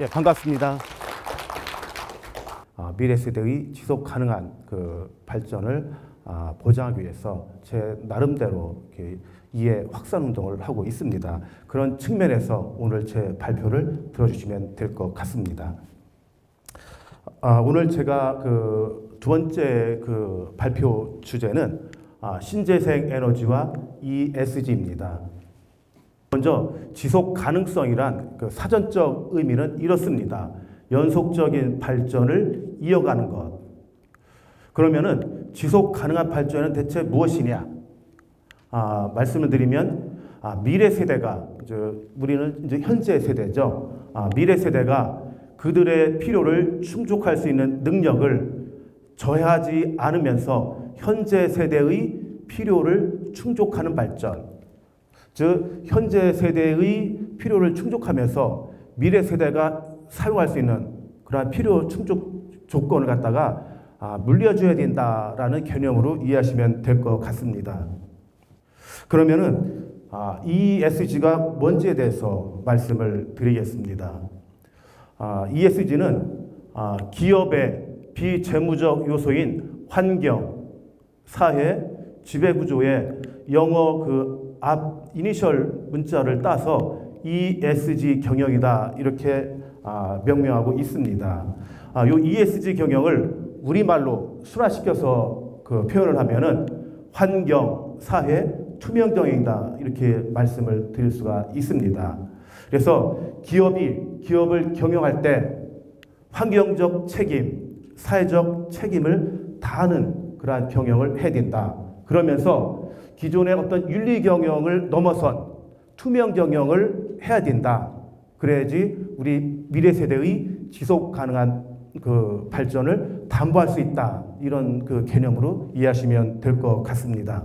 예, 반갑습니다. 미래 세대의 지속 가능한 그 발전을 보장하기 위해서 제 나름대로 이렇게 이해 확산 운동을 하고 있습니다. 그런 측면에서 오늘 제 발표를 들어주시면 될 것 같습니다. 오늘 제가 그 두 번째 그 발표 주제는 신재생 에너지와 ESG입니다. 먼저 지속 가능성이란 그 사전적 의미는 이렇습니다. 연속적인 발전을 이어가는 것. 그러면은 지속 가능한 발전은 대체 무엇이냐? 말씀을 드리면 미래 세대가 우리는 이제 현재 세대죠. 미래 세대가 그들의 필요를 충족할 수 있는 능력을 저해하지 않으면서 현재 세대의 필요를 충족하는 발전. 즉 현재 세대의 필요를 충족하면서 미래 세대가 사용할 수 있는 그러한 필요 충족 조건을 갖다가 물려줘야 된다라는 개념으로 이해하시면 될 것 같습니다. 그러면은 ESG가 뭔지에 대해서 말씀을 드리겠습니다. ESG는 기업의 비재무적 요소인 환경, 사회, 지배구조의 영어 그 앞 이니셜 문자를 따서 ESG 경영이다 이렇게 명명하고 있습니다. 이 ESG 경영을 우리말로 순화시켜서 그 표현을 하면은 환경, 사회, 투명 경영이다 이렇게 말씀을 드릴 수가 있습니다. 그래서 기업을 경영할 때 환경적 책임, 사회적 책임을 다하는 그러한 경영을 해야 된다. 그러면서 기존의 어떤 윤리 경영을 넘어선 투명 경영을 해야 된다. 그래야지 우리 미래 세대의 지속 가능한 그 발전을 담보할 수 있다. 이런 그 개념으로 이해하시면 될 것 같습니다.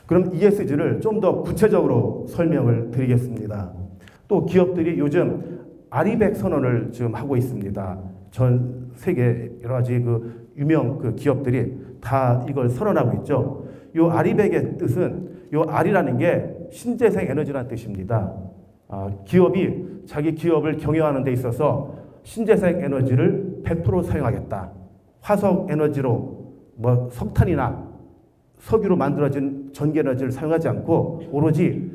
그럼 ESG를 좀 더 구체적으로 설명을 드리겠습니다. 또 기업들이 요즘 아리백 선언을 지금 하고 있습니다. 전 세계 여러 가지 그 유명 그 기업들이 다 이걸 선언하고 있죠. 이 아리백의 뜻은 이 아리라는 게 신재생 에너지라는 뜻입니다. 기업이 자기 기업을 경영하는 데 있어서 신재생 에너지를 100% 사용하겠다. 화석 에너지로 뭐 석탄이나 석유로 만들어진 전기 에너지를 사용하지 않고 오로지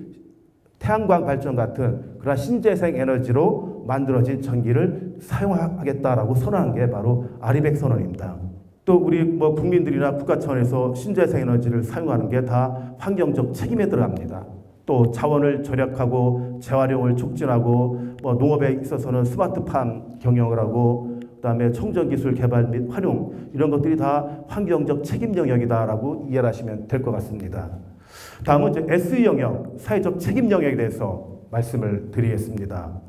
태양광 발전 같은 그런 신재생 에너지로 만들어진 전기를 사용하겠다라고 선언한 게 바로 아리백 선언입니다. 또 우리 뭐 국민들이나 국가 차원에서 신재생 에너지를 사용하는 게 다 환경적 책임에 들어갑니다. 또 자원을 절약하고 재활용을 촉진하고 뭐 농업에 있어서는 스마트팜 경영을 하고 그다음에 청정기술 개발 및 활용 이런 것들이 다 환경적 책임 영역이다라고 이해를 하시면 될 것 같습니다. 다음은 이제 SE 영역, 사회적 책임 영역에 대해서 말씀을 드리겠습니다.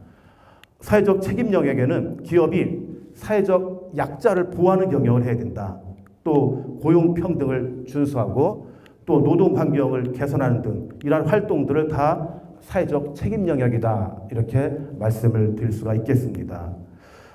사회적 책임 영역에는 기업이 사회적 약자를 보호하는 경영을 해야 된다. 또 고용 평등을 준수하고 또 노동 환경을 개선하는 등 이러한 활동들을 다 사회적 책임 영역이다. 이렇게 말씀을 드릴 수가 있겠습니다.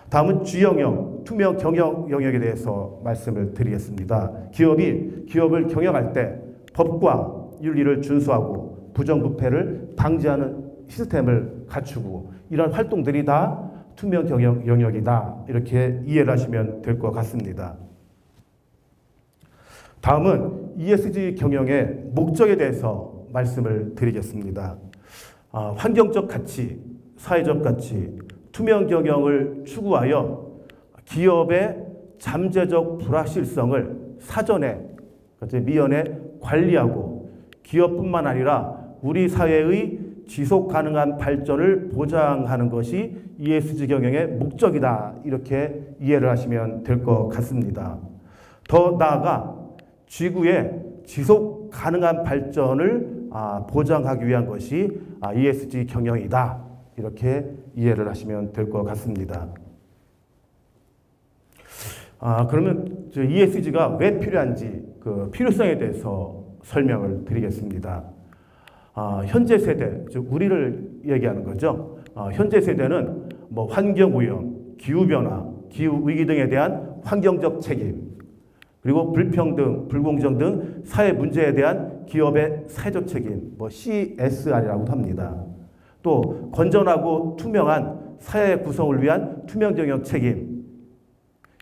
다음은 G 영역, 투명 경영 영역에 대해서 말씀을 드리겠습니다. 기업이 기업을 경영할 때 법과 윤리를 준수하고 부정부패를 방지하는 시스템을 갖추고 이런 활동들이 다 투명 경영 영역이다. 이렇게 이해를 하시면 될 것 같습니다. 다음은 ESG 경영의 목적에 대해서 말씀을 드리겠습니다. 환경적 가치, 사회적 가치, 투명 경영을 추구하여 기업의 잠재적 불확실성을 사전에 미연에 관리하고 기업뿐만 아니라 우리 사회의 지속 가능한 발전을 보장하는 것이 ESG 경영의 목적이다. 이렇게 이해를 하시면 될 것 같습니다. 더 나아가 지구의 지속 가능한 발전을 보장하기 위한 것이 ESG 경영이다. 이렇게 이해를 하시면 될 것 같습니다. 그러면 ESG가 왜 필요한지 그 필요성에 대해서 설명을 드리겠습니다. 현재 세대, 즉 우리를 얘기하는 거죠. 현재 세대는 뭐 환경오염, 기후변화, 기후위기 등에 대한 환경적 책임, 그리고 불평등, 불공정 등 사회 문제에 대한 기업의 사회적 책임, 뭐 CSR이라고도 합니다. 또 건전하고 투명한 사회 구성을 위한 투명 경영 책임,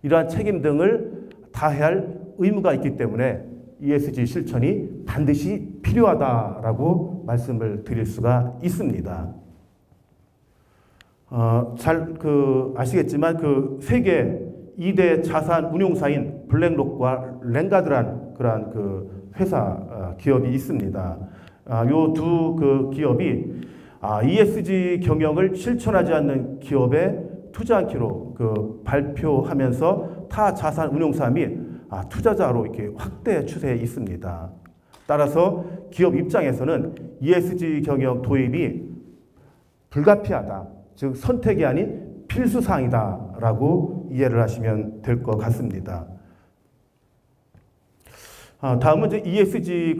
이러한 책임 등을 다해야 할 의무가 있기 때문에 ESG 실천이 반드시 필요하다라고 말씀을 드릴 수가 있습니다. 잘 아시겠지만 세계 2대 자산 운용사인 블랙록과 랭가드란 그러한 회사 기업이 있습니다. 요 두 기업이 ESG 경영을 실천하지 않는 기업에 투자 않기로 발표하면서 타 자산 운용사 및 투자자로 이렇게 확대 추세에 있습니다. 따라서 기업 입장에서는 ESG 경영 도입이 불가피하다, 즉 선택이 아닌 필수 사항이다라고 이해를 하시면 될 것 같습니다. 다음은 이제 ESG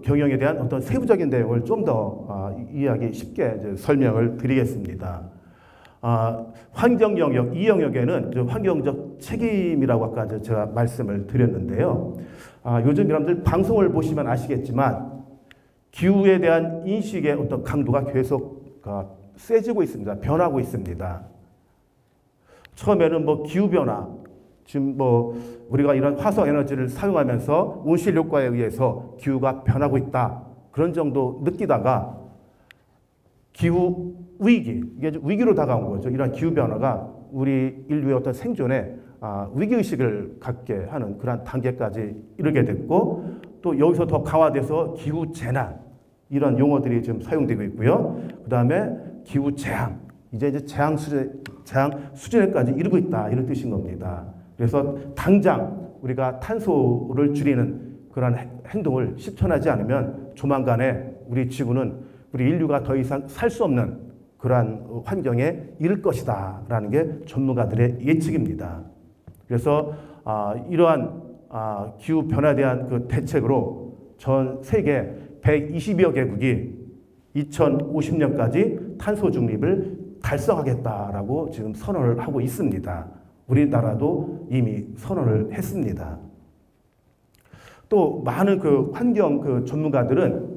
경영에 대한 어떤 세부적인 내용을 좀 더 이해하기 쉽게 이제 설명을 드리겠습니다. 환경 영역, 이 영역에는 환경적 책임이라고 아까 제가 말씀을 드렸는데요. 요즘 여러분들 방송을 보시면 아시겠지만 기후에 대한 인식의 어떤 강도가 계속 세지고 있습니다. 변하고 있습니다. 처음에는 기후변화, 지금 우리가 이런 화석 에너지를 사용하면서 온실 효과에 의해서 기후가 변하고 있다, 그런 정도 느끼다가 기후 위기, 이게 위기로 다가온 거죠. 이런 기후 변화가 우리 인류의 어떤 생존에 위기의식을 갖게 하는 그런 단계까지 이르게 됐고, 또 여기서 더 강화돼서 기후 재난, 이런 용어들이 지금 사용되고 있고요. 그 다음에 기후 재앙, 이제 재앙 수준에까지 이르고 있다, 이런 뜻인 겁니다. 그래서 당장 우리가 탄소를 줄이는 그런 행동을 실천하지 않으면 조만간에 우리 지구는, 우리 인류가 더 이상 살 수 없는 그러한 환경에 이를 것이다 라는 게 전문가들의 예측입니다. 그래서 이러한 기후 변화에 대한 대책으로 전 세계 120여 개국이 2050년까지 탄소 중립을 달성하겠다라고 지금 선언을 하고 있습니다. 우리나라도 이미 선언을 했습니다. 또 많은 환경 전문가들은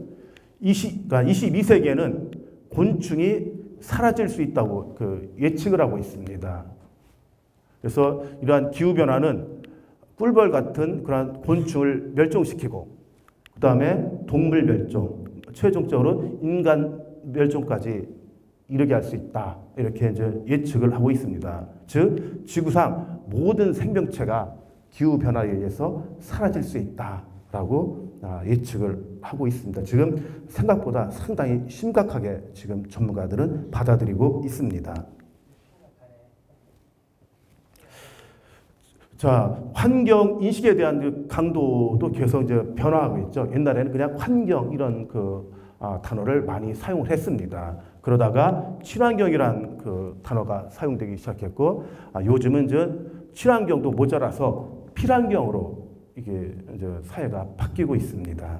22세기에는 곤충이 사라질 수 있다고 예측을 하고 있습니다. 그래서 이러한 기후변화는 꿀벌 같은 그런 곤충을 멸종시키고, 그 다음에 동물 멸종, 최종적으로 인간 멸종까지 이르게 할 수 있다, 이렇게 이제 예측을 하고 있습니다. 즉, 지구상 모든 생명체가 기후변화에 의해서 사라질 수 있다라고 예측을 하고 있습니다. 지금 생각보다 상당히 심각하게 지금 전문가들은 받아들이고 있습니다. 자, 환경 인식에 대한 강도도 계속 이제 변화하고 있죠. 옛날에는 그냥 환경 이런 단어를 많이 사용을 했습니다. 그러다가 친환경이란 단어가 사용되기 시작했고, 요즘은 이제 친환경도 모자라서 필환경으로 이게 이제 사회가 바뀌고 있습니다.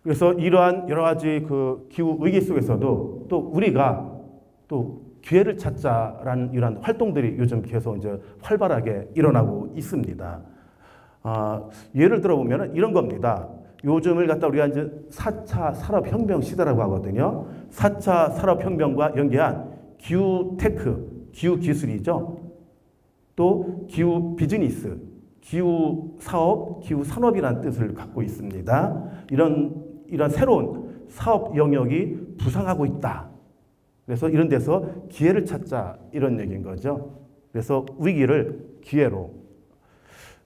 그래서 이러한 여러 가지 기후 위기 속에서도 또 우리가 또 기회를 찾자라는 이러한 활동들이 요즘 계속 이제 활발하게 일어나고 있습니다. 예를 들어 보면 이런 겁니다. 요즘을 갖다 우리가 이제 4차 산업혁명 시대라고 하거든요. 4차 산업혁명과 연계한 기후 테크, 기후 기술이죠. 또 기후 비즈니스, 기후 사업, 기후 산업이라는 뜻을 갖고 있습니다. 이런 새로운 사업 영역이 부상하고 있다. 그래서 이런 데서 기회를 찾자, 이런 얘기인 거죠. 그래서 위기를 기회로.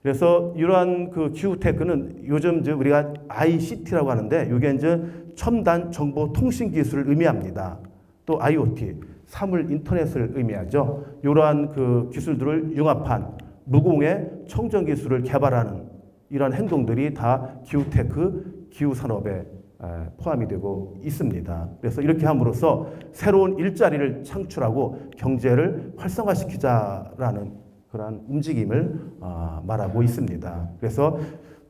그래서 이러한 기후 테크는 요즘 이제 우리가 ICT라고 하는데, 이게 이제 첨단 정보 통신 기술을 의미합니다. 또 IoT, 사물 인터넷을 의미하죠. 이러한 기술들을 융합한 무공해 청정 기술을 개발하는 이런 행동들이 다 기후 테크, 기후 산업에 포함이 되고 있습니다. 그래서 이렇게 함으로써 새로운 일자리를 창출하고 경제를 활성화시키자라는 그런 움직임을 말하고 있습니다. 그래서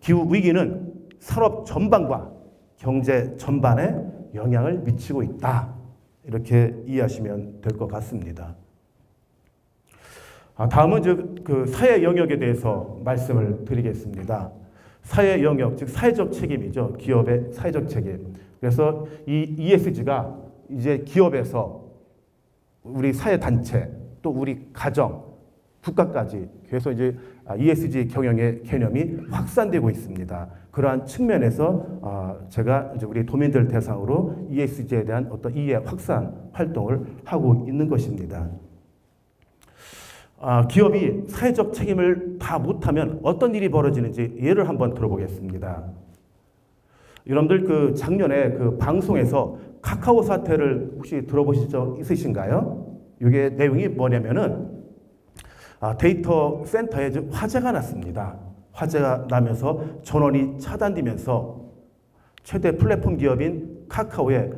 기후 위기는 산업 전반과 경제 전반에 영향을 미치고 있다, 이렇게 이해하시면 될 것 같습니다. 다음은 사회 영역에 대해서 말씀을 드리겠습니다. 사회 영역, 즉 사회적 책임이죠. 기업의 사회적 책임. 그래서 이 ESG가 이제 기업에서 우리 사회 단체 또 우리 가정 국가까지 그래서 이제 ESG 경영의 개념이 확산되고 있습니다. 그러한 측면에서 제가 이제 우리 도민들 대상으로 ESG에 대한 어떤 이해 확산 활동을 하고 있는 것입니다. 기업이 사회적 책임을 다 못하면 어떤 일이 벌어지는지 예를 한번 들어보겠습니다. 여러분들 그 작년에 그 방송에서 카카오 사태를 혹시 들어보신 적 있으신가요? 이게 내용이 뭐냐면은 데이터 센터에 화재가 났습니다. 화재가 나면서 전원이 차단되면서 최대 플랫폼 기업인 카카오의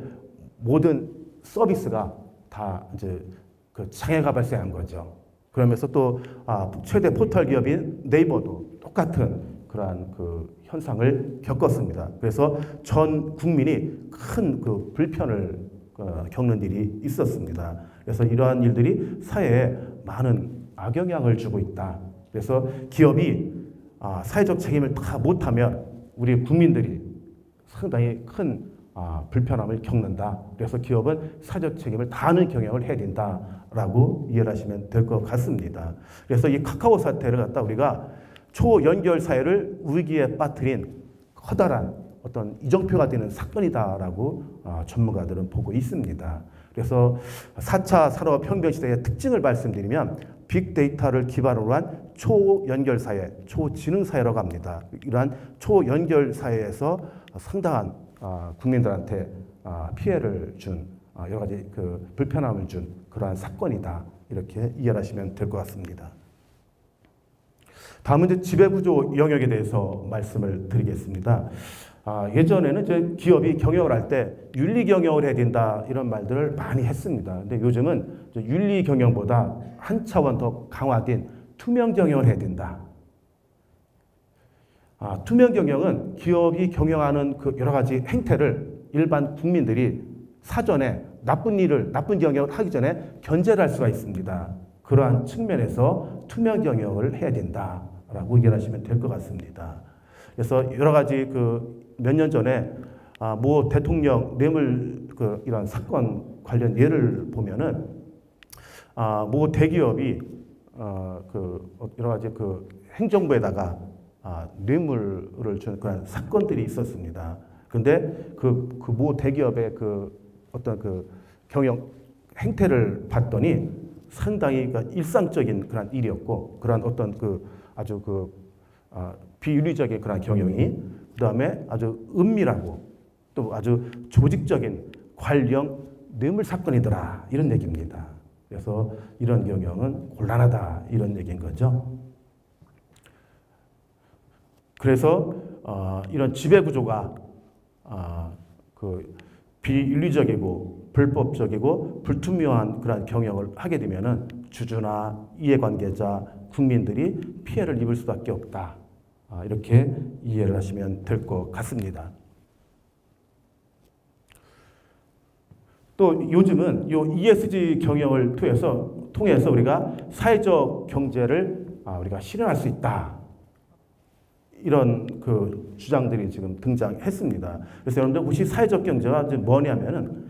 모든 서비스가 다 이제 그 장애가 발생한 거죠. 그러면서 또 최대 포털 기업인 네이버도 똑같은 그러한 그 현상을 겪었습니다. 그래서 전 국민이 큰 그 불편을 겪는 일이 있었습니다. 그래서 이러한 일들이 사회에 많은 악영향을 주고 있다. 그래서 기업이 사회적 책임을 다 못하면 우리 국민들이 상당히 큰 불편함을 겪는다. 그래서 기업은 사회적 책임을 다하는 경영을 해야 된다라고 이해를 하시면 될 것 같습니다. 그래서 이 카카오 사태를 갖다 우리가 초연결 사회를 위기에 빠뜨린 커다란 어떤 이정표가 되는 사건이다라고 전문가들은 보고 있습니다. 그래서 4차 산업혁명 시대의 특징을 말씀드리면 빅데이터를 기반으로 한 초연결사회, 초지능사회라고 합니다. 이러한 초연결사회에서 상당한 국민들한테 피해를 준 여러 가지 그 불편함을 준 그러한 사건이다. 이렇게 이해를 하시면 될 것 같습니다. 다음은 이제 지배구조 영역에 대해서 말씀을 드리겠습니다. 예전에는 이제 기업이 경영을 할 때 윤리 경영을 해야 된다 이런 말들을 많이 했습니다. 근데 요즘은 윤리 경영보다 한 차원 더 강화된 투명 경영을 해야 된다. 투명 경영은 기업이 경영하는 그 여러 가지 행태를 일반 국민들이 사전에 나쁜 경영을 하기 전에 견제를 할 수가 있습니다. 그러한 측면에서 투명 경영을 해야 된다라고 이해하시면 될 것 같습니다. 그래서 여러 가지 그 몇 년 전에 모 대통령 뇌물 이런 사건 관련 예를 보면은 모 대기업이 여러 가지 그 행정부에다가 뇌물을 준 그런 사건들이 있었습니다. 그런데 그 모 대기업의 그 어떤 그 경영 행태를 봤더니 상당히 일상적인 그런 일이었고 그런 어떤 그 아주 그 비윤리적인 그런 경영이 그다음에 아주 은밀하고 또 아주 조직적인 관령 뇌물 사건이더라 이런 얘기입니다. 그래서 이런 경영은 곤란하다 이런 얘기인 거죠. 그래서 이런 지배구조가 그 비윤리적이고 불법적이고 불투명한 그런 경영을 하게 되면은 주주나 이해관계자, 국민들이 피해를 입을 수밖에 없다. 이렇게 이해를 하시면 될 것 같습니다. 또 요즘은 요 ESG 경영을 통해서 우리가 사회적 경제를 우리가 실현할 수 있다. 이런 그 주장들이 지금 등장했습니다. 그래서 여러분들 혹시 사회적 경제가 뭐냐면은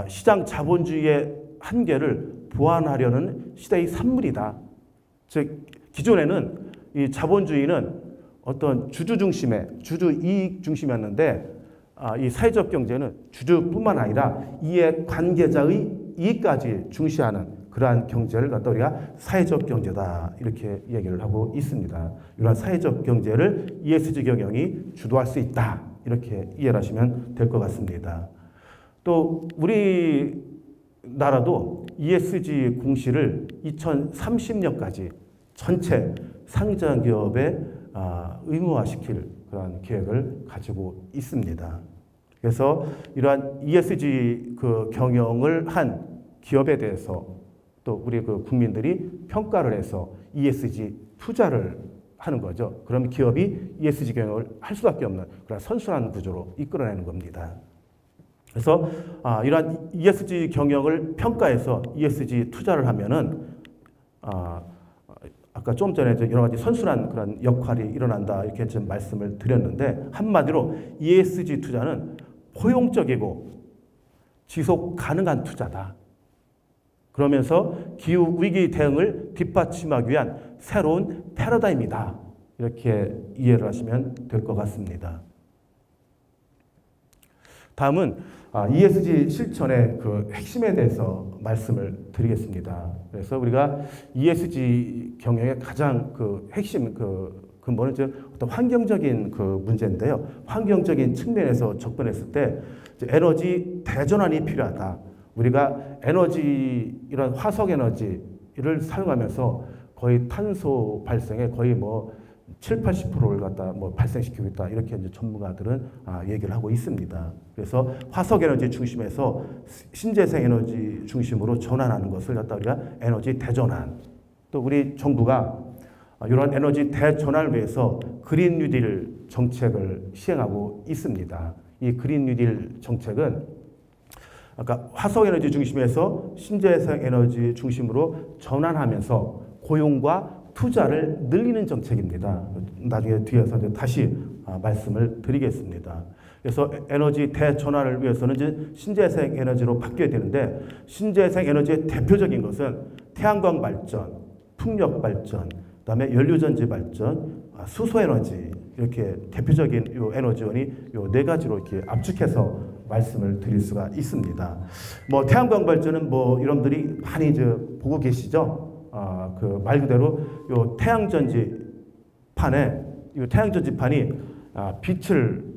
시장 자본주의의 한계를 보완하려는 시대의 산물이다. 즉 기존에는 이 자본주의는 어떤 주주 중심의 주주 이익 중심이었는데 이 사회적 경제는 주주뿐만 아니라 이해 관계자의 이익까지 중시하는 그러한 경제를 갖다 우리가 사회적 경제다 이렇게 얘기를 하고 있습니다. 이러한 사회적 경제를 ESG 경영이 주도할 수 있다 이렇게 이해를 하시면 될 것 같습니다. 또 우리나라도 ESG 공시를 2030년까지 전체 상장 기업에 의무화시킬 그런 계획을 가지고 있습니다. 그래서 이러한 ESG 그 경영을 한 기업에 대해서 또 우리 그 국민들이 평가를 해서 ESG 투자를 하는 거죠. 그럼 기업이 ESG 경영을 할 수밖에 없는 그런 선순환 구조로 이끌어내는 겁니다. 그래서 이러한 ESG 경영을 평가해서 ESG 투자를 하면은 아까 좀 전에 여러 가지 선순환 그런 역할이 일어난다 이렇게 좀 말씀을 드렸는데 한마디로 ESG 투자는 포용적이고 지속 가능한 투자다. 그러면서 기후 위기 대응을 뒷받침하기 위한 새로운 패러다임이다. 이렇게 이해를 하시면 될 것 같습니다. 다음은 ESG 실천의 그 핵심에 대해서 말씀을 드리겠습니다. 그래서 우리가 ESG 경영의 가장 그 핵심 근본은 이제 어떤 환경적인 그 문제인데요. 환경적인 측면에서 접근했을 때 에너지 대전환이 필요하다. 우리가 에너지 이런 화석 에너지를 사용하면서 거의 탄소 발생의 거의 뭐 7, 80%를 갖다 뭐 발생시키고 있다. 이렇게 이제 전문가들은 얘기를 하고 있습니다. 그래서 화석 에너지 중심에서 신재생 에너지 중심으로 전환하는 것을 갖다 우리가 에너지 대전환. 또 우리 정부가 이런 에너지 대전환을 위해서 그린 뉴딜 정책을 시행하고 있습니다. 이 그린 뉴딜 정책은 아까 화석 에너지 중심에서 신재생 에너지 중심으로 전환하면서 고용과 투자를 늘리는 정책입니다. 나중에 뒤에서 이제 다시 말씀을 드리겠습니다. 그래서 에너지 대전환을 위해서는 이제 신재생 에너지로 바뀌어야 되는데 신재생 에너지의 대표적인 것은 태양광 발전, 풍력 발전, 그다음에 연료전지 발전, 수소 에너지 이렇게 대표적인 요 에너지원이 요 네 가지로 이렇게 압축해서 말씀을 드릴 수가 있습니다. 뭐 태양광 발전은 뭐 여러분들이 많이 이제 보고 계시죠? 그 말 그대로 요 태양전지판에 요 태양전지판이 빛을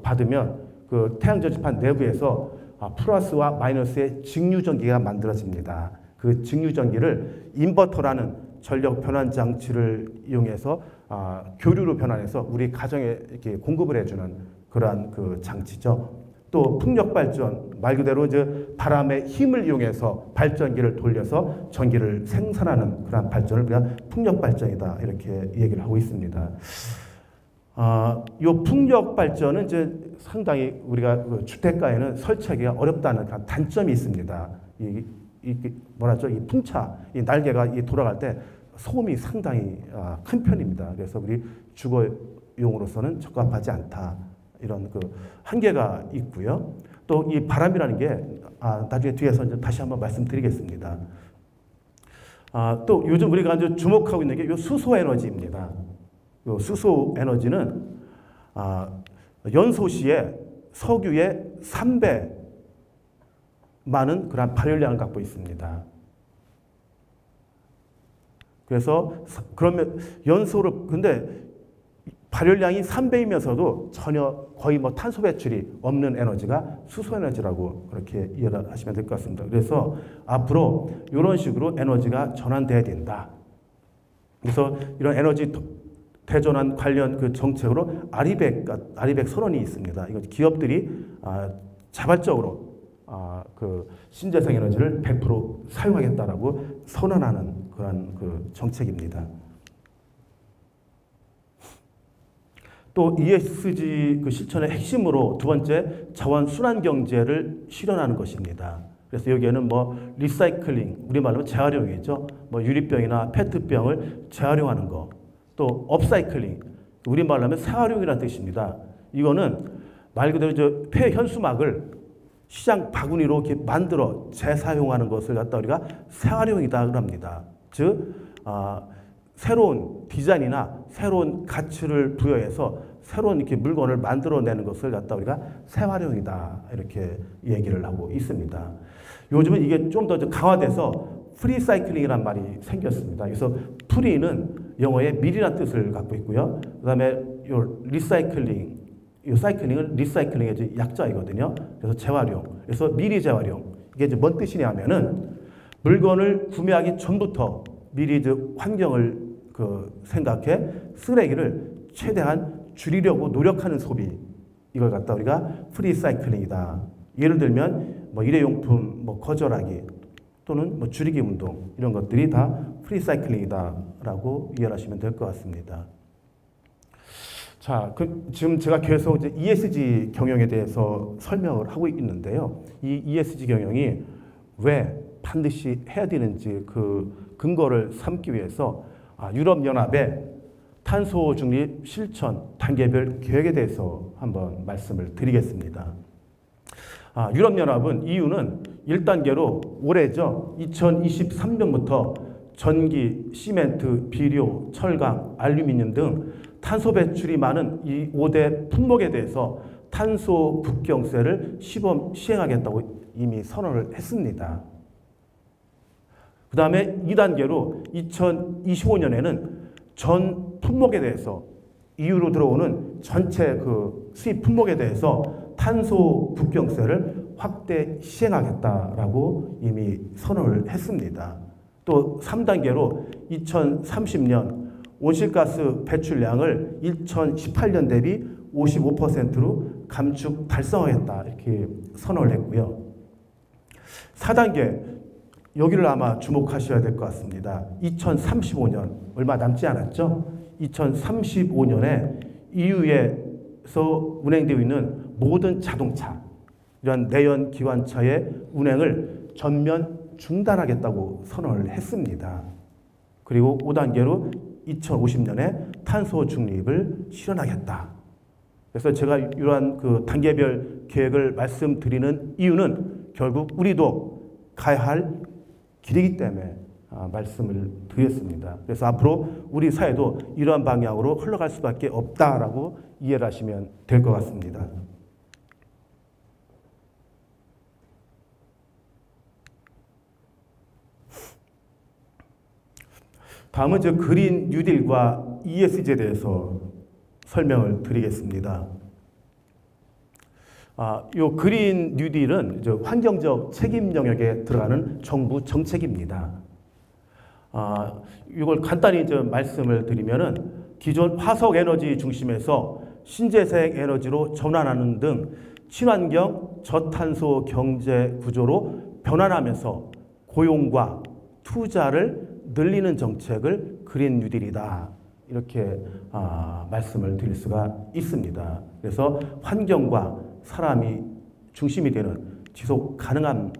받으면 그 태양전지판 내부에서 플러스와 마이너스의 직류전기가 만들어집니다. 그 직류전기를 인버터라는 전력 변환 장치를 이용해서 교류로 변환해서 우리 가정에 이렇게 공급을 해주는 그러한 그 장치죠. 또 풍력 발전 말 그대로 이제 바람의 힘을 이용해서 발전기를 돌려서 전기를 생산하는 그런 발전을 우리가 풍력 발전이다 이렇게 얘기를 하고 있습니다. 이 풍력 발전은 이제 상당히 우리가 그 주택가에는 설치하기가 어렵다는 그런 단점이 있습니다. 이 뭐라죠? 이 풍차, 이 날개가 돌아갈 때 소음이 상당히 큰 편입니다. 그래서 우리 주거용으로서는 적합하지 않다. 이런 그 한계가 있고요. 또 이 바람이라는 게 나중에 뒤에서 이제 다시 한번 말씀드리겠습니다. 또 요즘 우리가 이제 주목하고 있는 게 이 수소 에너지입니다. 이 수소 에너지는 연소시에 석유의 3배 많은 그런 발열량을 갖고 있습니다. 그래서 그러면 연소를 근데 발열량이 3배이면서도 전혀 거의 뭐 탄소 배출이 없는 에너지가 수소 에너지라고 그렇게 이해를 하시면 될 것 같습니다. 그래서 앞으로 이런 식으로 에너지가 전환돼야 된다. 그래서 이런 에너지 대전환 관련 그 정책으로 아리백 선언이 있습니다. 이건 기업들이 자발적으로 그 신재생 에너지를 100% 사용하겠다라고 선언하는 그런 그 정책입니다. 또 ESG 그 실천의 핵심으로 두 번째 자원 순환 경제를 실현하는 것입니다. 그래서 여기에는 뭐 리사이클링, 우리말로 재활용이죠. 뭐 유리병이나 페트병을 재활용하는 거. 또 업사이클링, 우리말로 하면 재활용이라는 뜻입니다. 이거는 말 그대로 저 폐현수막을 시장 바구니로 이렇게 만들어 재사용하는 것을 갖다 우리가 재활용이다 그럽니다. 즉 새로운 디자인이나 새로운 가치를 부여해서 새로운 이렇게 물건을 만들어내는 것을 갖다 우리가 재활용이다 이렇게 얘기를 하고 있습니다. 요즘은 이게 좀 더 강화돼서 프리사이클링이라는 말이 생겼습니다. 그래서 프리는 영어의 밀이라는 뜻을 갖고 있고요. 그다음에 요 리사이클링, 이 사이클링은 리사이클링의 약자이거든요. 그래서 재활용, 그래서 미리 재활용. 이게 이제 뭔 뜻이냐면은 물건을 구매하기 전부터 미리 환경을 생각해 쓰레기를 최대한 줄이려고 노력하는 소비. 이걸 갖다 우리가 프리사이클링이다. 예를 들면 뭐 일회용품 뭐 거절하기 또는 뭐 줄이기 운동 이런 것들이 다 프리사이클링이다라고 이해하시면 될 것 같습니다. 자, 지금 제가 계속 이제 ESG 경영에 대해서 설명을 하고 있는데요. 이 ESG 경영이 왜 반드시 해야 되는지 그 근거를 삼기 위해서 유럽연합의 탄소 중립 실천 단계별 계획에 대해서 한번 말씀을 드리겠습니다. 유럽연합은 EU는 1단계로 올해죠. 2023년부터 전기, 시멘트, 비료, 철강, 알루미늄 등 탄소 배출이 많은 이 5대 품목에 대해서 탄소 국경세를 시범 시행하겠다고 이미 선언을 했습니다. 그 다음에 2단계로 2025년에는 전 품목에 대해서 EU로 들어오는 전체 그 수입 품목에 대해서 탄소 국경세를 확대 시행하겠다라고 이미 선언을 했습니다. 또 3단계로 2030년 온실가스 배출량을 2018년 대비 55%로 감축 달성하겠다 이렇게 선언을 했고요. 4단계 여기를 아마 주목하셔야 될 것 같습니다. 2035년 얼마 남지 않았죠? 2035년에 EU에서 운행되고 있는 모든 자동차, 이런 내연 기관차의 운행을 전면 중단하겠다고 선언을 했습니다. 그리고 5단계로 2050년에 탄소 중립을 실현하겠다. 그래서 제가 이러한 그 단계별 계획을 말씀드리는 이유는 결국 우리도 가야 할 길이기 때문에 말씀을 드렸습니다. 그래서 앞으로 우리 사회도 이러한 방향으로 흘러갈 수밖에 없다라고 이해를 하시면 될 것 같습니다. 다음은 그린 뉴딜과 ESG에 대해서 설명을 드리겠습니다. 이 그린 뉴딜은 환경적 책임 영역에 들어가는 정부 정책입니다. 이걸 간단히 말씀을 드리면은 기존 화석 에너지 중심에서 신재생 에너지로 전환하는 등 친환경 저탄소 경제 구조로 변환하면서 고용과 투자를 늘리는 정책을 그린 뉴딜이다. 이렇게 말씀을 드릴 수가 있습니다. 그래서 환경과 사람이 중심이 되는 지속 가능한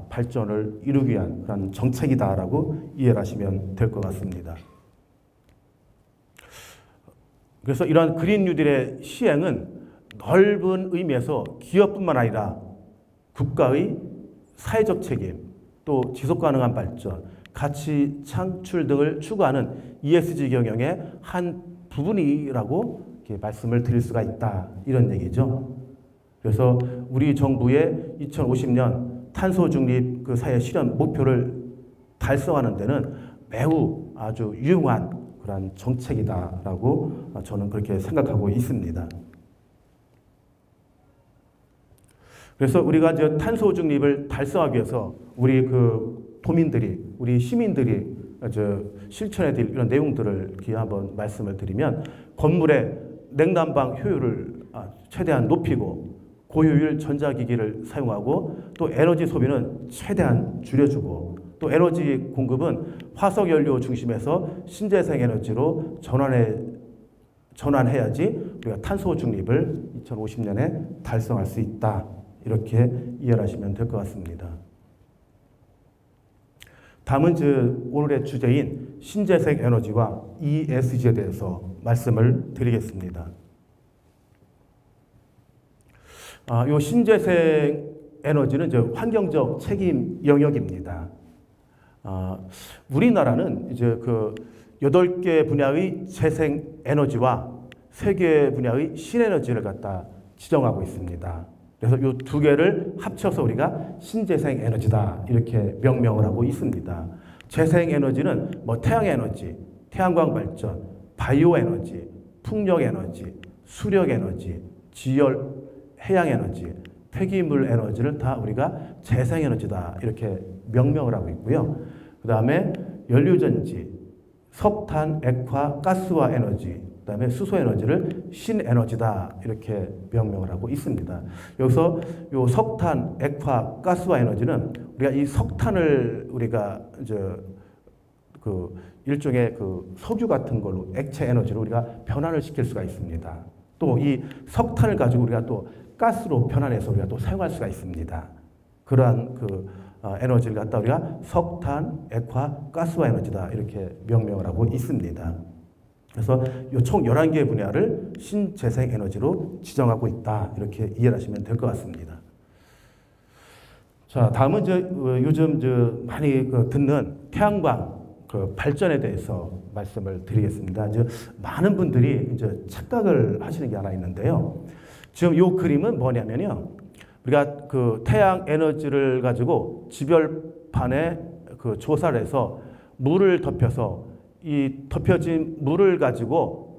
발전을 이루기 위한 그런 정책이다라고 이해를 하시면 될 것 같습니다. 그래서 이러한 그린 뉴딜의 시행은 넓은 의미에서 기업뿐만 아니라 국가의 사회적 책임, 또 지속 가능한 발전, 가치 창출 등을 추구하는 ESG 경영의 한 부분이라고 이렇게 말씀을 드릴 수가 있다. 이런 얘기죠. 그래서 우리 정부의 2050년 탄소 중립 사회 실현 목표를 달성하는 데는 매우 아주 유용한 그런 정책이다라고 저는 그렇게 생각하고 있습니다. 그래서 우리가 탄소 중립을 달성하기 위해서 우리 도민들이, 우리 시민들이 실천해야 될 이런 내용들을 이렇게 한번 말씀을 드리면, 건물의 냉난방 효율을 최대한 높이고 고효율 전자기기를 사용하고, 또 에너지 소비는 최대한 줄여주고, 또 에너지 공급은 화석연료 중심에서 신재생 에너지로 전환해야지 우리가 탄소 중립을 2050년에 달성할 수 있다. 이렇게 이해를 하시면 될 것 같습니다. 다음은 오늘의 주제인 신재생 에너지와 ESG에 대해서 말씀을 드리겠습니다. 이 신재생 에너지는 환경적 책임 영역입니다. 우리나라는 8개 분야의 재생 에너지와 3개 분야의 신에너지를 갖다 지정하고 있습니다. 그래서 이 2개를 합쳐서 우리가 신재생 에너지다 이렇게 명명을 하고 있습니다. 재생 에너지는 태양 에너지, 태양광 발전, 바이오 에너지, 풍력 에너지, 수력 에너지, 지열, 해양 에너지, 폐기물 에너지를 다 우리가 재생 에너지다 이렇게 명명을 하고 있고요. 그 다음에 연료전지, 석탄, 액화, 가스화 에너지, 그 다음에 수소 에너지를 신에너지다 이렇게 명명을 하고 있습니다. 여기서 요 석탄, 액화, 가스화 에너지는 우리가 이 석탄을 우리가 일종의 석유 같은 걸로 액체 에너지로 우리가 변환을 시킬 수가 있습니다. 또 이 석탄을 가지고 우리가 또 가스로 변환해서 우리가 또 사용할 수가 있습니다. 그러한 에너지를 갖다 우리가 석탄, 액화, 가스화 에너지다 이렇게 명명을 하고 있습니다. 그래서 이 총 11개의 분야를 신재생에너지로 지정하고 있다. 이렇게 이해를 하시면 될 것 같습니다. 자, 다음은 요즘 많이 듣는 태양광 발전에 대해서 말씀을 드리겠습니다. 많은 분들이 착각을 하시는 게 하나 있는데요. 지금 이 그림은 뭐냐면요. 우리가 태양 에너지를 가지고 지별판에 조사를 해서 물을 덮여서 이 덮여진 물을 가지고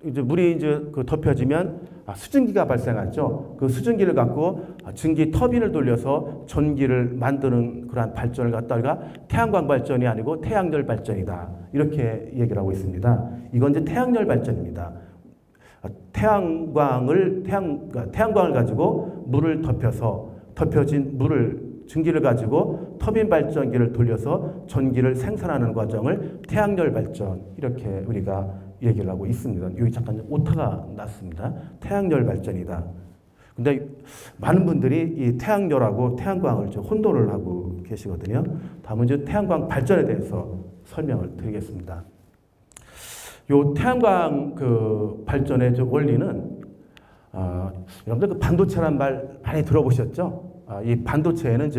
물이 덮여지면 수증기가 발생하죠. 그 수증기를 갖고 증기 터빈을 돌려서 전기를 만드는 그러한 발전을 갖다가 태양광 발전이 아니고 태양열 발전이다. 이렇게 얘기를 하고 있습니다. 이건 이제 태양열 발전입니다. 태양광을 가지고 물을 덮여서 덮여진 증기를 가지고 터빈 발전기를 돌려서 전기를 생산하는 과정을 태양열 발전 이렇게 우리가 얘기를 하고 있습니다. 여기 잠깐 오타가 났습니다. 태양열 발전이다. 근데 많은 분들이 이 태양열하고 태양광을 혼돈을 하고 계시거든요. 다음은 태양광 발전에 대해서 설명을 드리겠습니다. 요 태양광 발전의 원리는 여러분들 반도체란 말 많이 들어보셨죠? 이 반도체에는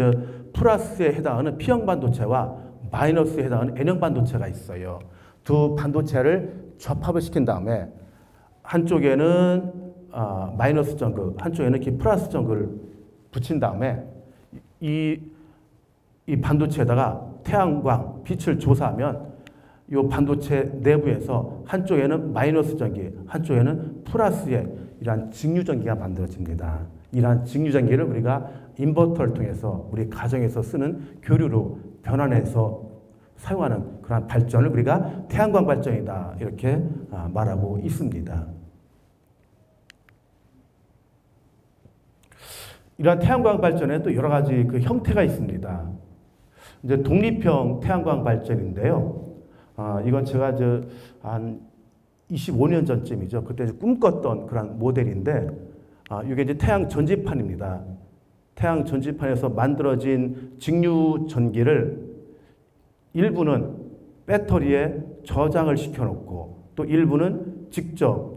플러스에 해당하는 P형 반도체와 마이너스에 해당하는 N형 반도체가 있어요. 두 반도체를 접합을 시킨 다음에 한쪽에는 마이너스 전구, 한쪽에는 이렇게 플러스 전구를 붙인 다음에 이 반도체에다가 태양광, 빛을 조사하면 이 반도체 내부에서 한쪽에는 마이너스 전기, 한쪽에는 플러스의 이러한 직류전기가 만들어집니다. 이러한 직류전기를 우리가 인버터를 통해서 우리 가정에서 쓰는 교류로 변환해서 사용하는 그런 발전을 우리가 태양광 발전이다 이렇게 말하고 있습니다. 이러한 태양광 발전에 또 여러 가지 형태가 있습니다. 이제 독립형 태양광 발전인데요. 이건 제가 한 25년 전쯤이죠. 그때 꿈꿨던 그런 모델인데, 이게 이제 태양 전지판입니다. 태양 전지판에서 만들어진 직류 전기를 일부는 배터리에 저장을 시켜놓고 또 일부는 직접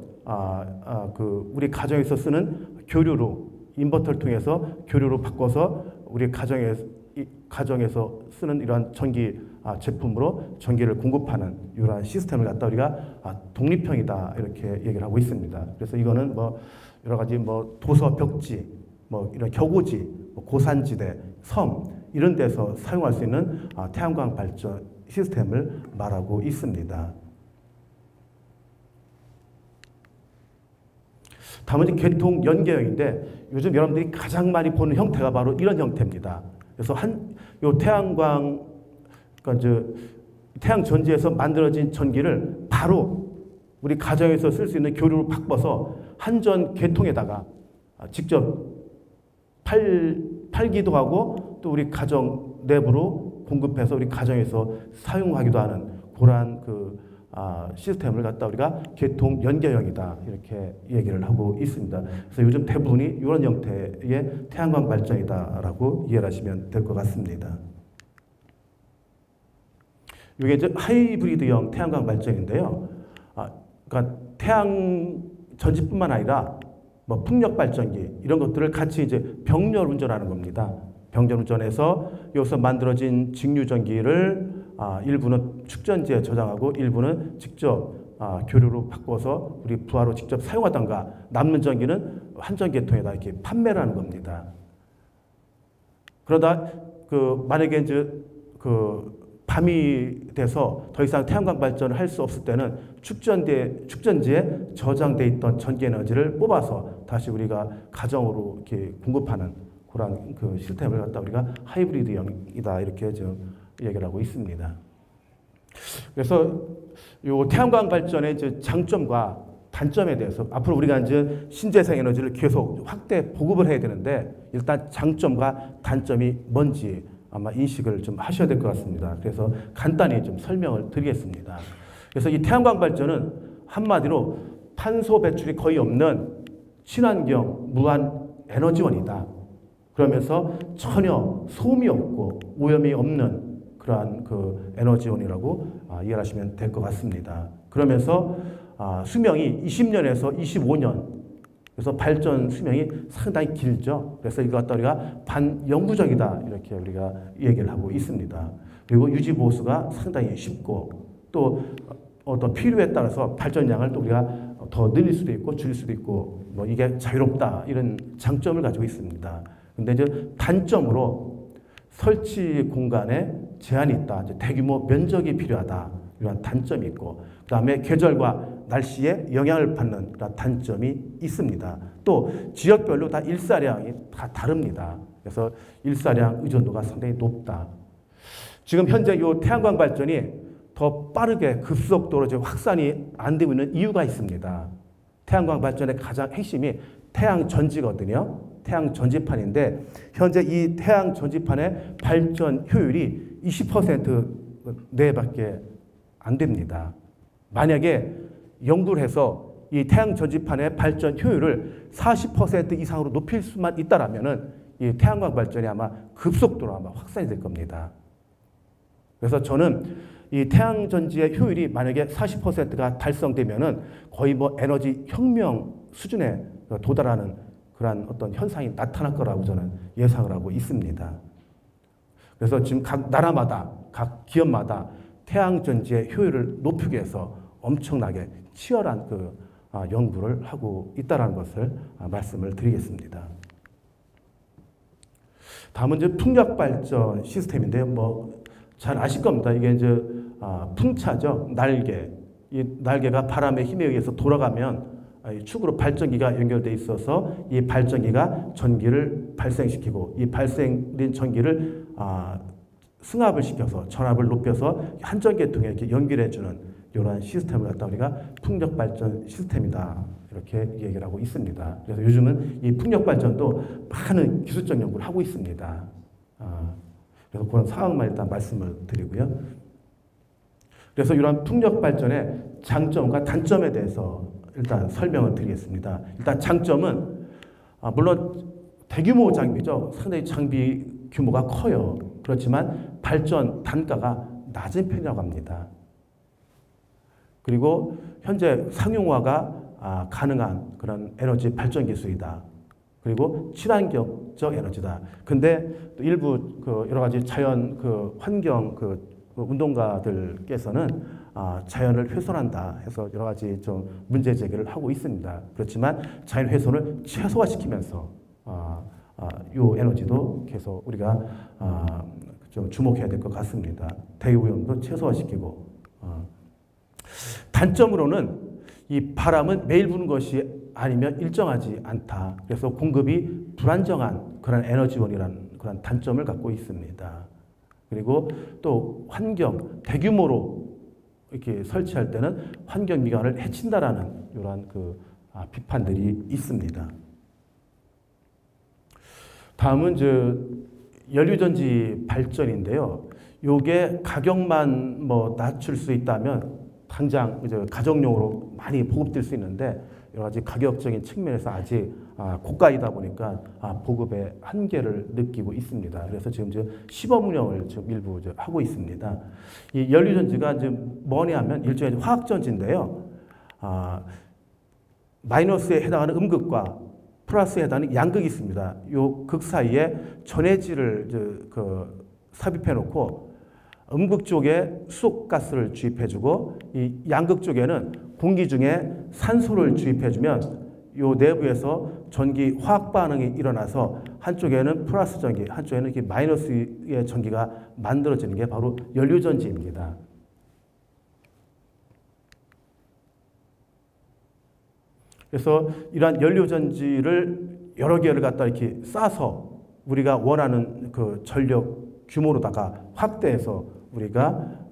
우리 가정에서 쓰는 교류로 인버터를 통해서 교류로 바꿔서 우리 가정에서 쓰는 이러한 전기 제품으로 전기를 공급하는 이러한 시스템을 갖다 우리가 독립형이다 이렇게 얘기를 하고 있습니다. 그래서 이거는 여러 가지 도서 벽지, 이런 격오지, 고산지대, 섬 이런 데서 사용할 수 있는 태양광 발전 시스템을 말하고 있습니다. 다음은 계통 연계형인데 요즘 여러분들이 가장 많이 보는 형태가 바로 이런 형태입니다. 그래서 요 태양광, 태양 전지에서 만들어진 전기를 바로 우리 가정에서 쓸 수 있는 교류로 바꿔서 한전 계통에다가 직접 팔기도 하고 또 우리 가정 내부로 공급해서 우리 가정에서 사용하기도 하는 그러한 시스템을 갖다 우리가 계통 연계형이다 이렇게 얘기를 하고 있습니다. 그래서 요즘 대부분이 이런 형태의 태양광 발전이다라고 이해를 하시면 될 것 같습니다. 이게 이제 하이브리드형 태양광 발전인데요. 그러니까 태양 전지뿐만 아니라 풍력 발전기 이런 것들을 같이 이제 병렬 운전하는 겁니다. 병렬 운전해서 여기서 만들어진 직류 전기를 일부는 축전지에 저장하고 일부는 직접 교류로 바꿔서 우리 부하로 직접 사용하던가 남는 전기는 한전계통에다 이렇게 판매를 하는 겁니다. 그러다 만약에 이제 밤이 돼서 더 이상 태양광 발전을 할 수 없을 때는 축전지에 저장돼 있던 전기 에너지를 뽑아서 다시 우리가 가정으로 이렇게 공급하는 그런 시스템을 갖다 우리가 하이브리드형이다 이렇게 좀 얘기를 하고 있습니다. 그래서 요 태양광 발전의 장점과 단점에 대해서 앞으로 우리가 이제 신재생 에너지를 계속 확대 보급을 해야 되는데 일단 장점과 단점이 뭔지 아마 인식을 좀 하셔야 될 것 같습니다. 그래서 간단히 좀 설명을 드리겠습니다. 그래서 이 태양광 발전은 한마디로 탄소 배출이 거의 없는 친환경 무한 에너지원이다. 그러면서 전혀 소음이 없고 오염이 없는 그러한 에너지원이라고 이해하시면 될 것 같습니다. 그러면서 수명이 20년에서 25년, 그래서 발전 수명이 상당히 길죠. 그래서 이거 갖다 우리가 반영구적이다 이렇게 우리가 얘기를 하고 있습니다. 그리고 유지 보수가 상당히 쉽고 또 어떤 필요에 따라서 발전량을 또 우리가 더 늘릴 수도 있고 줄일 수도 있고 뭐 이게 자유롭다 이런 장점을 가지고 있습니다. 근데 이제 단점으로 설치 공간에 제한이 있다. 이제 대규모 면적이 필요하다. 이런 단점이 있고 그다음에 계절과 날씨에 영향을 받는 단점이 있습니다. 또 지역별로 다 일사량이 다 다릅니다. 그래서 일사량 의존도가 상당히 높다. 지금 현재 이 태양광 발전이 더 빠르게 급속도로 지금 확산이 안 되고 있는 이유가 있습니다. 태양광 발전의 가장 핵심이 태양 전지거든요. 태양 전지판인데 현재 이 태양 전지판의 발전 효율이 20% 내밖에 안 됩니다. 만약에 연구를 해서 이 태양 전지판의 발전 효율을 40% 이상으로 높일 수만 있다라면은 이 태양광 발전이 아마 급속도로 아마 확산이 될 겁니다. 그래서 저는 이 태양 전지의 효율이 만약에 40%가 달성되면은 거의 뭐 에너지 혁명 수준에 도달하는 그러한 어떤 현상이 나타날 거라고 저는 예상을 하고 있습니다. 그래서 지금 각 나라마다, 각 기업마다 태양 전지의 효율을 높이기 위해서 엄청나게 치열한 연구를 하고 있다는 것을 말씀을 드리겠습니다. 다음은 이제 풍력 발전 시스템인데요. 뭐 잘 아실 겁니다. 이게 이제 풍차죠. 날개. 이 날개가 바람의 힘에 의해서 돌아가면 축으로 발전기가 연결되어 있어서 이 발전기가 전기를 발생시키고 이 발생된 전기를 승합을 시켜서 전압을 높여서 한전기에 통해 이렇게 연결해주는 이러한 시스템을 갖다 우리가 풍력 발전 시스템이다 이렇게 얘기를 하고 있습니다. 그래서 요즘은 이 풍력 발전도 많은 기술적 연구를 하고 있습니다. 그래서 그런 상황만 일단 말씀을 드리고요. 그래서 이러한 풍력 발전의 장점과 단점에 대해서 일단 설명을 드리겠습니다. 일단 장점은 물론 대규모 장비죠. 상당히 장비 규모가 커요. 그렇지만 발전 단가가 낮은 편이라고 합니다. 그리고 현재 상용화가 가능한 그런 에너지 발전 기술이다. 그리고 친환경적 에너지다. 근데 또 일부 여러 가지 자연 환경 운동가들께서는 자연을 훼손한다 해서 여러 가지 좀 문제 제기를 하고 있습니다. 그렇지만 자연 훼손을 최소화시키면서 이 에너지도 계속 우리가 좀 주목해야 될 것 같습니다. 대기오염도 최소화시키고 단점으로는 이 바람은 매일 부는 것이 아니면 일정하지 않다. 그래서 공급이 불안정한 그런 에너지원이라는 그런 단점을 갖고 있습니다. 그리고 또 환경, 대규모로 이렇게 설치할 때는 환경 미관을 해친다라는 이러한 비판들이 있습니다. 다음은 연료전지 발전인데요. 요게 가격만 낮출 수 있다면 당장 가정용으로 많이 보급될 수 있는데 여러 가지 가격적인 측면에서 아직 고가이다 보니까 보급의 한계를 느끼고 있습니다. 그래서 지금 시범 운영을 지금 일부 하고 있습니다. 이 연료전지가 뭐냐 하면 일종의 화학전지인데요. 마이너스에 해당하는 음극과 플러스에 해당하는 양극이 있습니다. 요 극 사이에 전해질을 삽입해 놓고 음극 쪽에 수소가스를 주입해주고 이 양극 쪽에는 공기 중에 산소를 주입해주면 요 내부에서 전기 화학 반응이 일어나서 한쪽에는 플러스 전기, 한쪽에는 이렇게 마이너스의 전기가 만들어지는 게 바로 연료전지입니다. 그래서 이러한 연료전지를 여러 개를 갖다 이렇게 싸서 우리가 원하는 전력 규모로다가 확대해서 우리가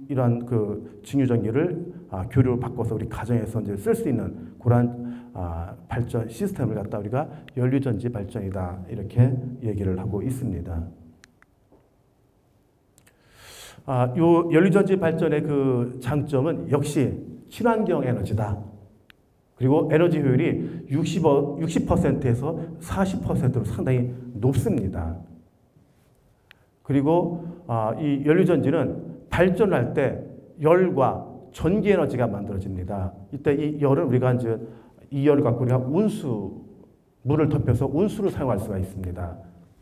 이러한 증유전기를 교류를 바꿔서 우리 가정에서 이제 쓸 수 있는 그러한 발전 시스템을 갖다 우리가 연료전지 발전이다 이렇게 얘기를 하고 있습니다. 요 연료전지 발전의 장점은 역시 친환경 에너지다. 그리고 에너지 효율이 60%에서 40%로 상당히 높습니다. 그리고 이 연료전지는 발전할 때 열과 전기 에너지가 만들어집니다. 이때 이 열을 우리가 이제 이 열을 갖고 우리가 물을 덮여서 온수를 사용할 수가 있습니다.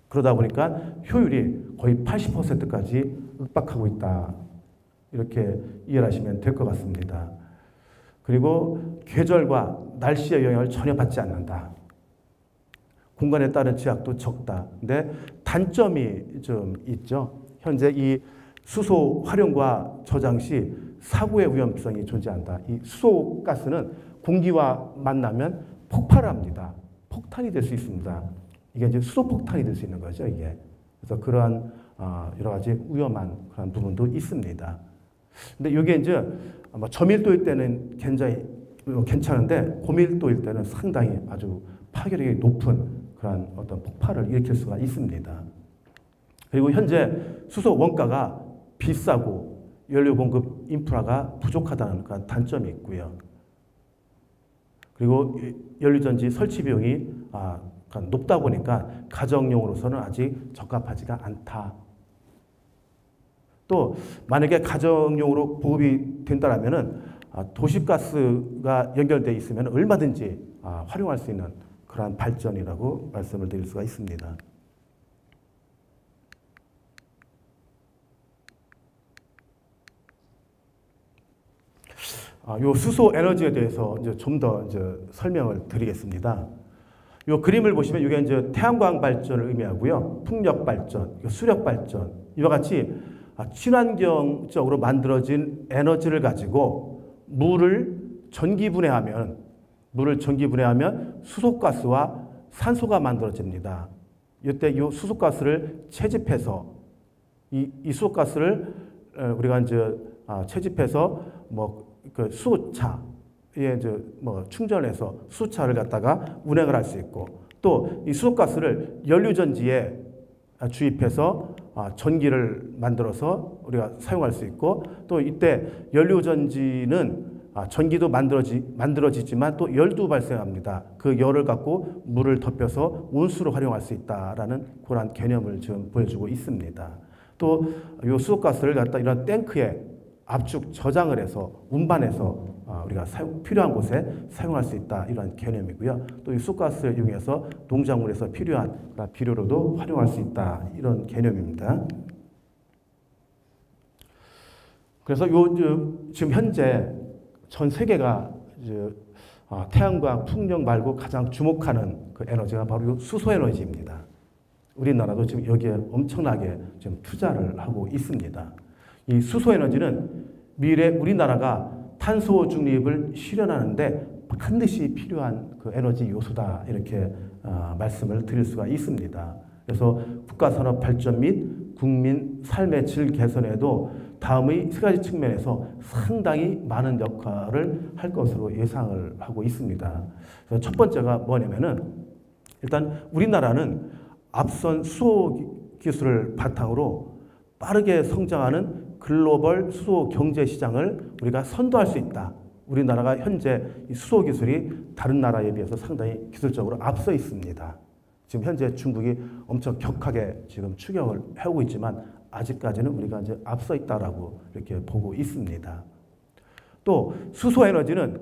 그러다 보니까 효율이 거의 80%까지 윽박하고 있다. 이렇게 이해하시면 될 것 같습니다. 그리고 계절과 날씨의 영향을 전혀 받지 않는다. 공간에 따른 제약도 적다. 근데 단점이 좀 있죠. 현재 이 수소 활용과 저장 시 사고의 위험성이 존재한다. 이 수소가스는 공기와 만나면 폭발합니다. 폭탄이 될 수 있습니다. 이게 이제 수소폭탄이 될 수 있는 거죠, 이게. 그래서 그러한 여러 가지 위험한 그런 부분도 있습니다. 근데 이게 이제 저밀도일 때는 굉장히 괜찮은데 고밀도일 때는 상당히 아주 파괴력이 높은 그런 어떤 폭발을 일으킬 수가 있습니다. 그리고 현재 수소 원가가 비싸고 연료 공급 인프라가 부족하다는 그런 단점이 있고요. 그리고 연료전지 설치 비용이 높다 보니까 가정용으로서는 아직 적합하지가 않다. 또 만약에 가정용으로 보급이 된다라면은 도시가스가 연결되어 있으면 얼마든지 활용할 수 있는 그러한 발전이라고 말씀을 드릴 수가 있습니다. 요 수소 에너지에 대해서 이제 좀 더 설명을 드리겠습니다. 요 그림을 보시면 이게 이제 태양광 발전을 의미하고요. 풍력 발전, 수력 발전 이와 같이 친환경적으로 만들어진 에너지를 가지고 물을 전기 분해하면 수소가스와 산소가 만들어집니다. 이때 이 수소가스를 채집해서 이 수소가스를 우리가 이제 채집해서 그 수소차에 이제 충전해서 수소차를 갖다가 운행을 할 수 있고 또 이 수소가스를 연료전지에 주입해서 전기를 만들어서 우리가 사용할 수 있고 또 이때 연료전지는 전기도 만들어지지만 또 열도 발생합니다. 그 열을 갖고 물을 덮여서 온수로 활용할 수 있다라는 그런 개념을 지금 보여주고 있습니다. 또 이 수소가스를 갖다 이런 탱크에 압축 저장을 해서 운반해서 우리가 필요한 곳에 사용할 수 있다 이런 개념이고요. 또 이 수소가스를 이용해서 농작물에서 필요한 비료로도 활용할 수 있다 이런 개념입니다. 그래서 지금 현재 전 세계가 태양광, 풍력 말고 가장 주목하는 그 에너지가 바로 수소 에너지입니다. 우리나라도 지금 여기에 엄청나게 지금 투자를 하고 있습니다. 이 수소 에너지는 미래 우리나라가 탄소 중립을 실현하는데 반드시 필요한 그 에너지 요소다 이렇게 말씀을 드릴 수가 있습니다. 그래서 국가 산업 발전 및 국민 삶의 질 개선에도 다음의 세 가지 측면에서 상당히 많은 역할을 할 것으로 예상을 하고 있습니다. 그래서 첫 번째가 뭐냐면은 일단 우리나라는 앞선 수소 기술을 바탕으로 빠르게 성장하는 글로벌 수소 경제 시장을 우리가 선도할 수 있다. 우리나라가 현재 이 수소 기술이 다른 나라에 비해서 상당히 기술적으로 앞서 있습니다. 지금 현재 중국이 엄청 격하게 지금 추격을 해오고 있지만 아직까지는 우리가 이제 앞서 있다라고 이렇게 보고 있습니다. 또 수소 에너지는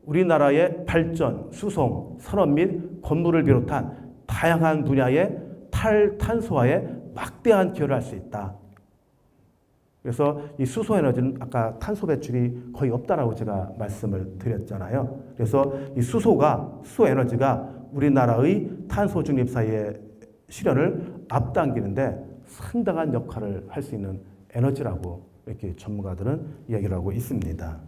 우리나라의 발전, 수송, 산업 및 건물을 비롯한 다양한 분야의 탈탄소화에 막대한 기여를 할 수 있다. 그래서 이 수소 에너지는 아까 탄소 배출이 거의 없다라고 제가 말씀을 드렸잖아요. 그래서 이 수소 에너지가 우리나라의 탄소 중립 사회의 실현을 앞당기는데 상당한 역할을 할 수 있는 에너지라고 이렇게 전문가들은 이야기를 하고 있습니다.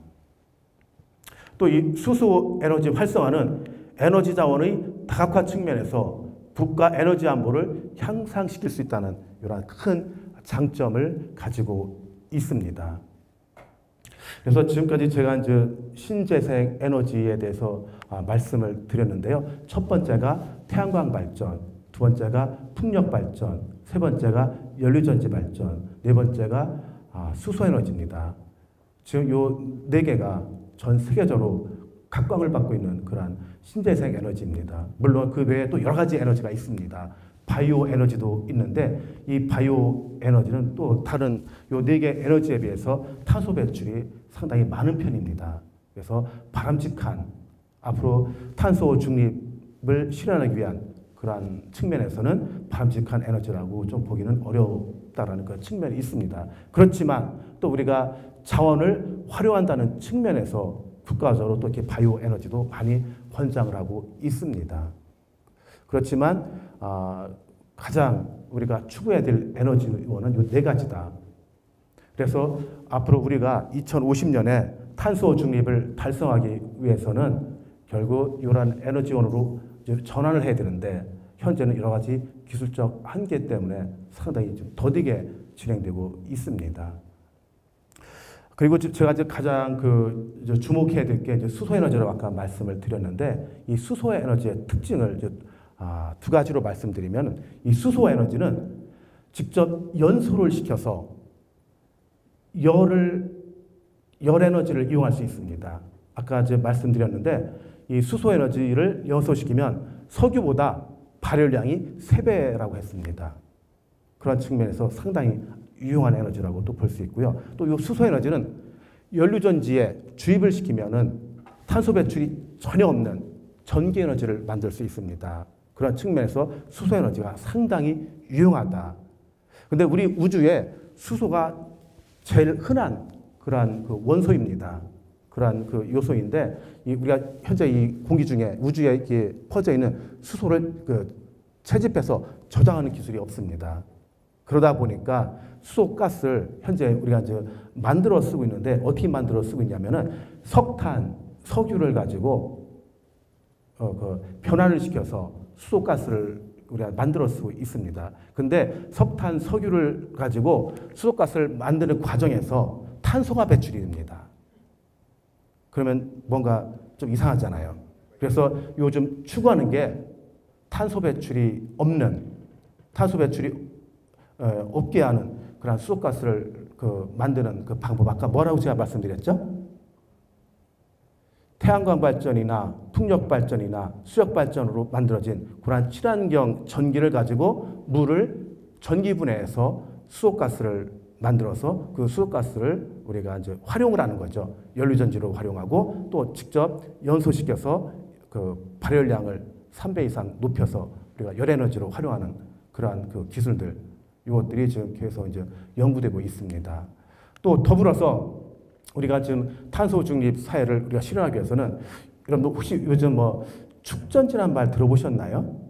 또 이 수소 에너지 활성화는 에너지 자원의 다각화 측면에서 국가 에너지 안보를 향상시킬 수 있다는 이런 큰 장점을 가지고 있습니다. 그래서 지금까지 제가 이제 신재생 에너지에 대해서 말씀을 드렸는데요. 첫 번째가 태양광 발전, 두 번째가 풍력 발전, 세 번째가 연료전지 발전, 네 번째가 수소 에너지입니다. 지금 요 네 개가 전 세계적으로 각광을 받고 있는 그러한 신재생 에너지입니다. 물론 그 외에 또 여러 가지 에너지가 있습니다. 바이오 에너지도 있는데 이 바이오 에너지는 또 다른 요 네 개 에너지에 비해서 탄소 배출이 상당히 많은 편입니다. 그래서 바람직한 앞으로 탄소 중립을 실현하기 위한 그러한 측면에서는 바람직한 에너지라고 좀 보기는 어렵다라는 그 측면이 있습니다. 그렇지만 또 우리가 자원을 활용한다는 측면에서 국가적으로 또 이렇게 바이오 에너지도 많이 권장을 하고 있습니다. 그렇지만 가장 우리가 추구해야 될 에너지원은 이 네 가지다. 그래서 앞으로 우리가 2050년에 탄소 중립을 달성하기 위해서는 결국 이러한 에너지원으로 전환을 해야 되는데 현재는 여러 가지 기술적 한계 때문에 상당히 좀 더디게 진행되고 있습니다. 그리고 제가 이제 가장 주목해야 될 게 수소 에너지라고 아까 말씀을 드렸는데 이 수소 에너지의 특징을 두 가지로 말씀드리면 이 수소 에너지는 직접 연소를 시켜서 열 에너지를 이용할 수 있습니다. 아까 이제 말씀드렸는데 이 수소 에너지를 연소시키면 석유보다 발열량이 3배라고 했습니다. 그런 측면에서 상당히 유용한 에너지라고 또 볼 수 있고요. 또 이 수소 에너지는 연료전지에 주입을 시키면은 탄소 배출이 전혀 없는 전기 에너지를 만들 수 있습니다. 그런 측면에서 수소 에너지가 상당히 유용하다. 근데 우리 우주에 수소가 제일 흔한 그러한 그 원소입니다. 그러한 그 요소인데 우리가 현재 이 공기 중에 우주에 이렇게 퍼져 있는 수소를 채집해서 저장하는 기술이 없습니다. 그러다 보니까 수소가스를 현재 우리가 이제 만들어 쓰고 있는데 어떻게 만들어 쓰고 있냐면은 석탄, 석유를 가지고 변화를 시켜서 수소가스를 우리가 만들어 쓰고 있습니다. 근데 석탄, 석유를 가지고 수소가스를 만드는 과정에서 탄소가 배출이 됩니다. 그러면 뭔가 좀 이상하잖아요. 그래서 요즘 추구하는 게 탄소 배출이 없게 하는 그런 수소가스를 만드는 그 방법. 아까 뭐라고 제가 말씀드렸죠? 태양광 발전이나 풍력 발전이나 수력 발전으로 만들어진 그러한 친환경 전기를 가지고 물을 전기 분해해서 수소가스를 만들어서 그 수소가스를 우리가 이제 활용을 하는 거죠. 연료전지로 활용하고 또 직접 연소시켜서 그 발열량을 3배 이상 높여서 우리가 열에너지로 활용하는 그러한 그 기술들, 이것들이 지금 계속 이제 연구되고 있습니다. 또 더불어서 우리가 지금 탄소 중립 사회를 우리가 실현하기 위해서는 여러분 혹시 요즘 뭐 축전지라는 말 들어보셨나요?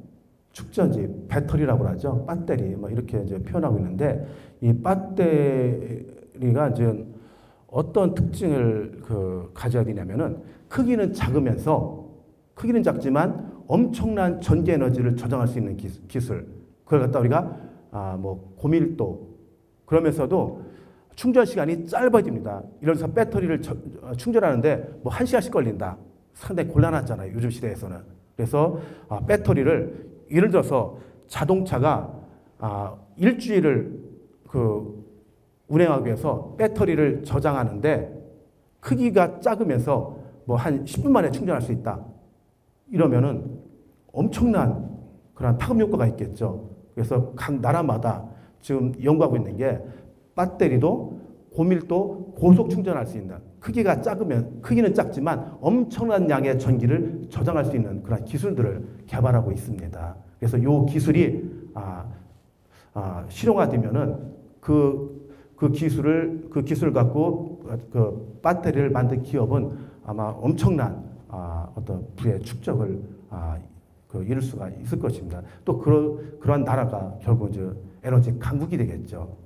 축전지, 배터리라고 하죠. 배터리 뭐 이렇게 이제 표현하고 있는데 이 배터리가 이제 어떤 특징을 가져야 되냐면은 크기는 작지만 엄청난 전기 에너지를 저장할 수 있는 기술. 그걸 갖다 우리가 뭐 고밀도 그러면서도 충전 시간이 짧아집니다. 이래서 배터리를 충전하는데 뭐 1시간씩 걸린다. 상당히 곤란하잖아요. 요즘 시대에서는. 그래서 배터리를 예를 들어서 자동차가 일주일을 운행하기 위해서 배터리를 저장하는데 크기가 작으면서 뭐 한 10분 만에 충전할 수 있다. 이러면은 엄청난 그런 파급 효과가 있겠죠. 그래서 각 나라마다 지금 연구하고 있는 게 배터리도 고밀도 고속 충전할 수 있는 크기는 작지만 엄청난 양의 전기를 저장할 수 있는 그런 기술들을 개발하고 있습니다. 그래서 이 기술이 실용화되면은 그 기술을 갖고 그 배터리를 만든 기업은 아마 엄청난 어떤 부의 축적을 이룰 수가 있을 것입니다. 또 그러한 나라가 결국 이제 에너지 강국이 되겠죠.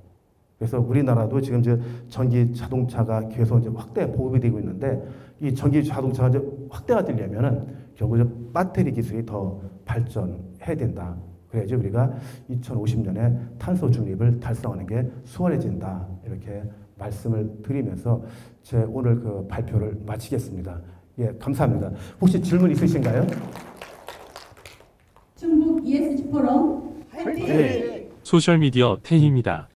그래서 우리나라도 지금 이제 전기 자동차가 계속 이제 확대 보급이 되고 있는데 이 전기 자동차가 이제 확대가 되려면은 결국 이제 배터리 기술이 더 발전해야 된다. 그래야지 우리가 2050년에 탄소 중립을 달성하는 게 수월해진다. 이렇게 말씀을 드리면서 제 오늘 그 발표를 마치겠습니다. 예, 감사합니다. 혹시 질문 있으신가요? 충북 ESG 포럼 화이팅! 소셜미디어 태희입니다.